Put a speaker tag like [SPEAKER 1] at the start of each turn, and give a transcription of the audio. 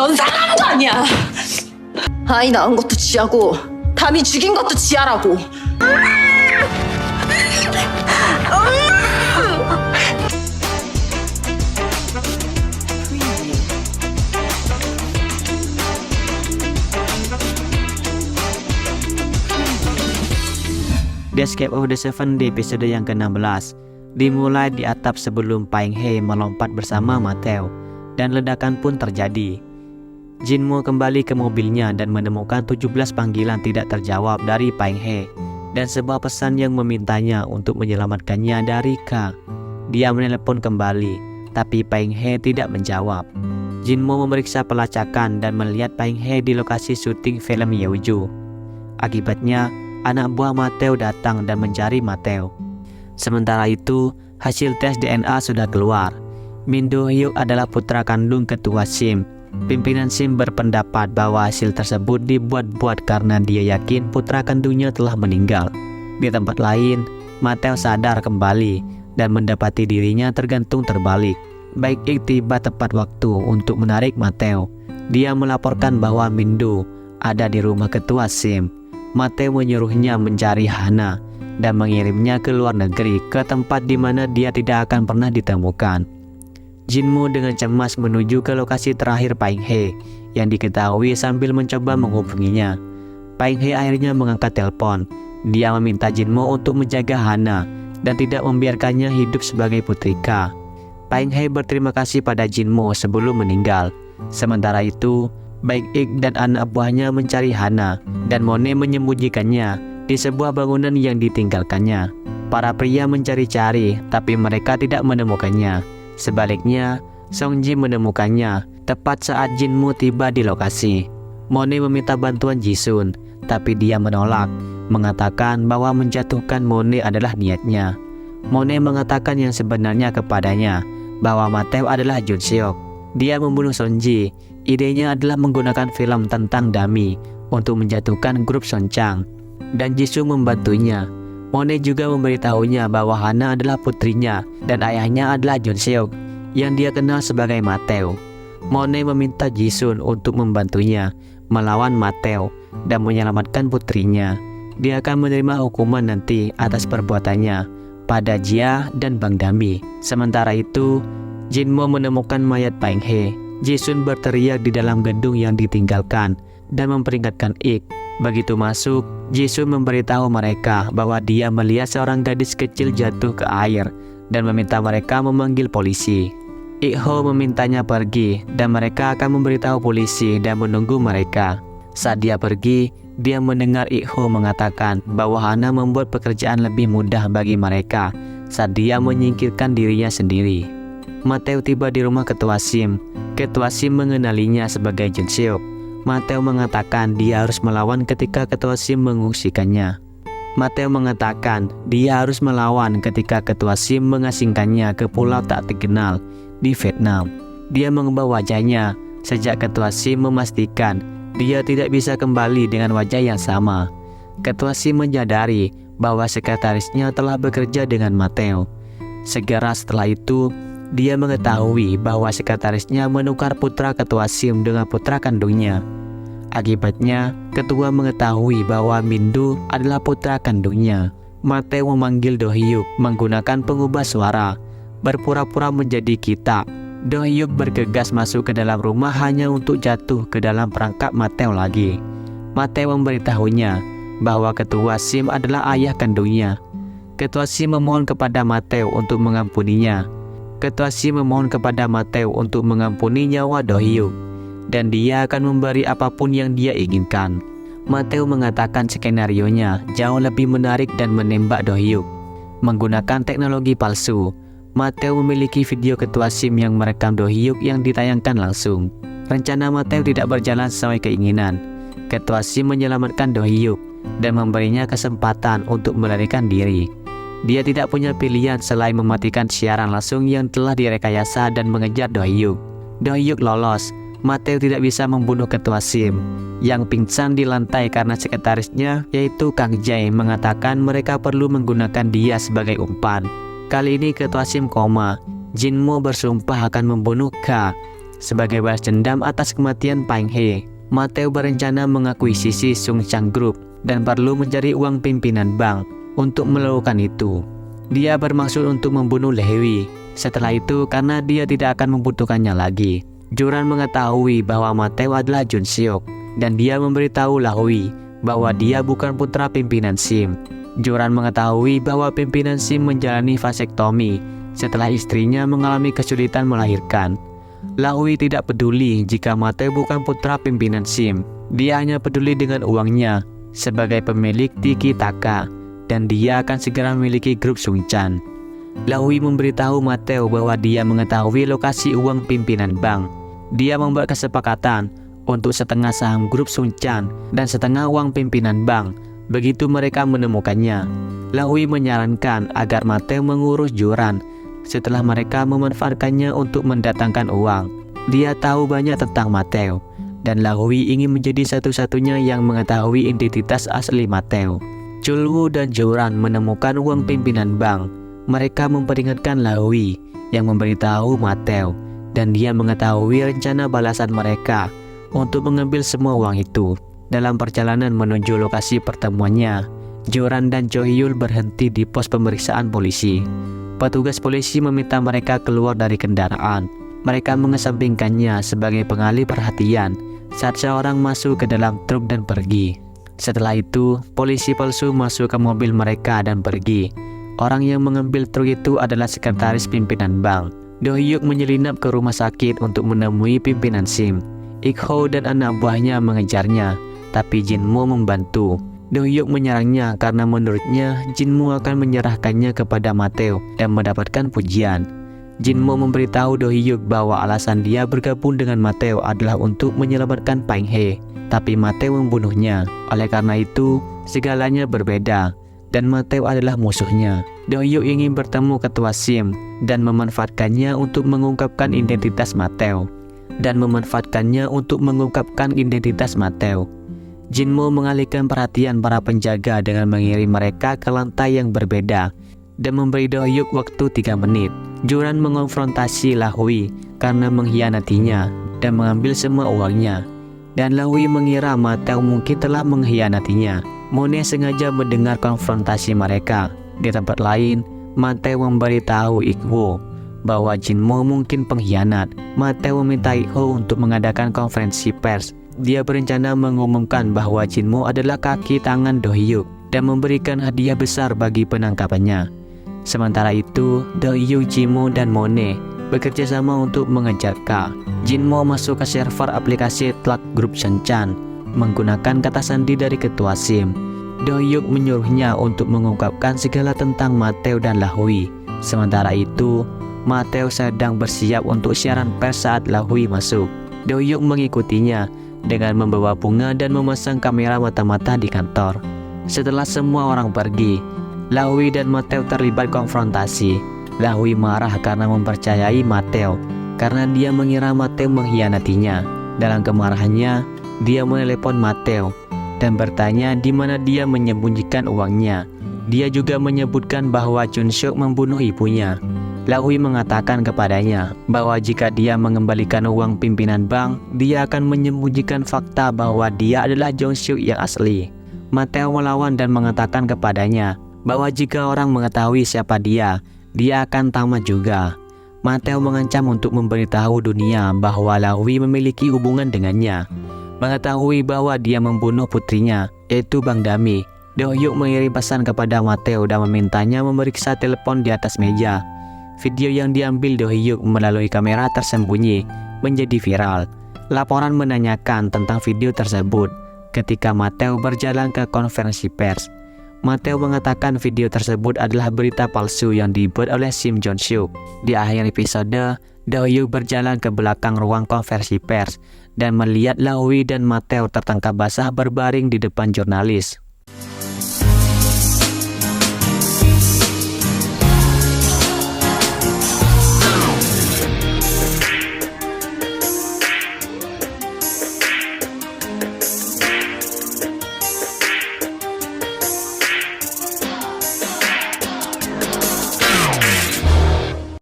[SPEAKER 1] 넌 사랑도 아니야. 아이 낳은 것도 지하고 담이 죽인 것도 지하라고.
[SPEAKER 2] The Escape of the Seven di episode yang ke-16 dimulai di atap sebelum Paing He melompat bersama Mateo, dan ledakan pun terjadi. Jinmo kembali ke mobilnya dan menemukan 17 panggilan tidak terjawab dari Paing He dan sebuah pesan yang memintanya untuk menyelamatkannya dari K. Dia menelepon kembali, tapi Paing He tidak menjawab. Jinmo memeriksa pelacakan dan melihat Paing He di lokasi syuting film Yeoju. Akibatnya, anak buah Mateo datang dan mencari Mateo. Sementara itu, hasil tes DNA sudah keluar. Min Do-hyuk adalah putra kandung ketua SIM. Pimpinan SIM berpendapat bahwa hasil tersebut dibuat-buat karena dia yakin putra kandungnya telah meninggal. Di tempat lain, Mateo sadar kembali dan mendapati dirinya tergantung terbalik. Baik-Ik tiba tepat waktu untuk menarik Mateo. Dia melaporkan bahwa Min Do ada di rumah ketua SIM. Mateo menyuruhnya mencari Hana dan mengirimnya ke luar negeri, ke tempat di mana dia tidak akan pernah ditemukan. Jinmo dengan cemas menuju ke lokasi terakhir Paing He yang diketahui sambil mencoba menghubunginya. Paing He akhirnya mengangkat telepon. Dia meminta Jinmo untuk menjaga Hana dan tidak membiarkannya hidup sebagai putri K. Paing He berterima kasih pada Jinmo sebelum meninggal. Sementara itu, Baik-Ik dan anak buahnya mencari Hana dan Mone menyembunyikannya di sebuah bangunan yang ditinggalkannya. Para pria mencari-cari, tapi mereka tidak menemukannya. Sebaliknya, Songji menemukannya tepat saat Jinmo tiba di lokasi. Mone meminta bantuan Jisun, tapi dia menolak, mengatakan bahwa menjatuhkan Mone adalah niatnya. Mone mengatakan yang sebenarnya kepadanya, bahwa Mateo adalah Junseok. Dia membunuh Sonji. Idenya adalah menggunakan film tentang Dami untuk menjatuhkan grup Sonchang, dan Jisoo membantunya. Mone juga memberitahunya bahwa Hana adalah putrinya dan ayahnya adalah Junseok yang dia kenal sebagai Mateo. Mone meminta Jisun untuk membantunya melawan Mateo dan menyelamatkan putrinya. Dia akan menerima hukuman nanti atas perbuatannya pada Jia dan Bang Dami. Sementara itu, Jinmo menemukan mayat Paing He. Jisun berteriak di dalam gedung yang ditinggalkan dan memperingatkan Ik. Begitu masuk, Jisun memberitahu mereka bahwa dia melihat seorang gadis kecil jatuh ke air dan meminta mereka memanggil polisi. Ik-ho memintanya pergi dan mereka akan memberitahu polisi dan menunggu mereka. Saat dia pergi, dia mendengar Ik-ho mengatakan bahwa Hana membuat pekerjaan lebih mudah bagi mereka saat dia menyingkirkan dirinya sendiri. Mateo tiba di rumah ketua SIM. Ketua SIM mengenalinya sebagai Junseok. Mateo mengatakan dia harus melawan ketika ketua SIM mengungsikannya. Mateo mengatakan dia harus melawan ketika ketua SIM mengasingkannya ke pulau tak dikenal di Vietnam. Dia mengubah wajahnya sejak ketua SIM memastikan dia tidak bisa kembali dengan wajah yang sama. Ketua SIM menyadari bahwa sekretarisnya telah bekerja dengan Mateo. Segera setelah itu, dia mengetahui bahwa sekretarisnya menukar putra ketua SIM dengan putra kandungnya. Akibatnya, ketua mengetahui bahwa Min Do adalah putra kandungnya. Mateo memanggil Do-hyuk menggunakan pengubah suara, berpura-pura menjadi Kita. Do-hyuk bergegas masuk ke dalam rumah hanya untuk jatuh ke dalam perangkap Mateo lagi. Mateo memberitahunya bahwa ketua SIM adalah ayah kandungnya. Ketua SIM memohon kepada Mateo untuk mengampuninya. Ketua SIM memohon kepada Mateo untuk mengampuni nyawa Do-hyuk, dan dia akan memberi apapun yang dia inginkan. Mateo mengatakan skenarionya jauh lebih menarik dan menembak Do-hyuk menggunakan teknologi palsu. Mateo memiliki video ketua SIM yang merekam Do-hyuk yang ditayangkan langsung. Rencana Mateo tidak berjalan sesuai keinginan. Ketua SIM menyelamatkan Do-hyuk dan memberinya kesempatan untuk melarikan diri. Dia tidak punya pilihan selain mematikan siaran langsung yang telah direkayasa dan mengejar Do-hyuk. Do-hyuk lolos. Mateo tidak bisa membunuh ketua SIM yang pingsan di lantai karena sekretarisnya yaitu Kang Jae mengatakan mereka perlu menggunakan dia sebagai umpan. Kali ini ketua SIM koma. Jinmo bersumpah akan membunuh K Sebagai balas dendam atas kematian Peng He, Mateo berencana mengakuisisi Sung Chang Group dan perlu mencari uang pimpinan bank untuk melakukan itu. Dia bermaksud untuk membunuh Lehui. Setelah itu, karena dia tidak akan membutuhkannya lagi, Joran mengetahui bahwa Mateo adalah Jun Seok dan dia memberitahu Lahui bahwa dia bukan putra pimpinan Sim. Joran mengetahui bahwa pimpinan Sim menjalani vasektomi setelah istrinya mengalami kesulitan melahirkan. Lahui tidak peduli jika Mateo bukan putra pimpinan Sim. Dia hanya peduli dengan uangnya sebagai pemilik Tiki Taka, dan dia akan segera memiliki grup Sung Chan. Lahui memberitahu Mateo bahwa dia mengetahui lokasi uang pimpinan bank. Dia membuat kesepakatan untuk setengah saham grup Sung Chan dan setengah uang pimpinan bank. Begitu mereka menemukannya, Lahui menyarankan agar Mateo mengurus Joran setelah mereka memanfaatkannya untuk mendatangkan uang. Dia tahu banyak tentang Mateo, dan Lahui ingin menjadi satu-satunya yang mengetahui identitas asli Mateo. Chulwoo dan Joran menemukan uang pimpinan bank. Mereka memperingatkan Lahui yang memberitahu Mateo, dan dia mengetahui rencana balasan mereka untuk mengambil semua uang itu. Dalam perjalanan menuju lokasi pertemuannya, Joran dan Cho Hyul berhenti di pos pemeriksaan polisi. Petugas polisi meminta mereka keluar dari kendaraan. Mereka mengesampingkannya sebagai pengalih perhatian saat seorang masuk ke dalam truk dan pergi. Setelah itu, polisi palsu masuk ke mobil mereka dan pergi. Orang yang mengambil truk itu adalah sekretaris pimpinan bank. Do Hyuk menyelinap ke rumah sakit untuk menemui pimpinan Sim. Ik Ho dan anak buahnya mengejarnya, tapi Jin Mo membantu. Do Hyuk menyerangnya karena menurutnya Jin Mo akan menyerahkannya kepada Mateo dan mendapatkan pujian. Jin Mo memberitahu Do Hyuk bahwa alasan dia bergabung dengan Mateo adalah untuk menyelamatkan Peng He, tapi Mateo membunuhnya. Oleh karena itu, segalanya berbeda dan Mateo adalah musuhnya. Do Hyuk ingin bertemu ketua Sim dan memanfaatkannya untuk mengungkapkan identitas Mateo. Jin Mo mengalihkan perhatian para penjaga dengan mengirim mereka ke lantai yang berbeda dan memberi Do Hyuk waktu 3 menit. Joran mengonfrontasi Lahui karena mengkhianatinya dan mengambil semua uangnya. Dan Lahui mengira Mateo mungkin telah mengkhianatinya. Monet sengaja mendengar konfrontasi mereka. Di tempat lain, Mateo memberitahu Ik Ho bahwa Jin Mo mungkin pengkhianat. Mateo meminta Ik Ho untuk mengadakan konferensi pers. Dia berencana mengumumkan bahwa Jin Mo adalah kaki tangan Do Hyuk dan memberikan hadiah besar bagi penangkapannya. Sementara itu, Do Hyuk, Jin Mo, dan Monet bekerja sama untuk mengejar K. Jin Mo masuk ke server aplikasi Tlak Grup Sung Chan menggunakan kata sandi dari ketua Sim. Do Hyuk menyuruhnya untuk mengungkapkan segala tentang Mateo dan Lahui. Sementara itu, Mateo sedang bersiap untuk siaran pers saat Lahui masuk. Do Hyuk mengikutinya dengan membawa bunga dan memasang kamera mata-mata di kantor. Setelah semua orang pergi, Lahui dan Mateo terlibat konfrontasi. Lahui marah karena mempercayai Mateo karena dia mengira Mateo mengkhianatinya. Dalam kemarahannya, dia menelepon Mateo dan bertanya di mana dia menyembunyikan uangnya. Dia juga menyebutkan bahwa Jun Seok membunuh ibunya. Lahui mengatakan kepadanya bahwa jika dia mengembalikan uang pimpinan bank, dia akan menyembunyikan fakta bahwa dia adalah Jun Seok yang asli. Mateo melawan dan mengatakan kepadanya bahwa jika orang mengetahui siapa dia akan tamat juga. Mateo mengancam untuk memberitahu dunia bahwa Lahui memiliki hubungan dengannya. Mengetahui bahwa dia membunuh putrinya, yaitu Bang Dami, Do Hyuk mengirim pesan kepada Mateo dan memintanya memeriksa telepon di atas meja. Video yang diambil Do Hyuk melalui kamera tersembunyi menjadi viral. Laporan menanyakan tentang video tersebut ketika Mateo berjalan ke konferensi pers. Mateo mengatakan video tersebut adalah berita palsu yang dibuat oleh Sim Jong Suk. Di akhir episode, Do Hyuk berjalan ke belakang ruang konferensi pers dan melihat Lahui dan Mateo tertangkap basah berbaring di depan jurnalis.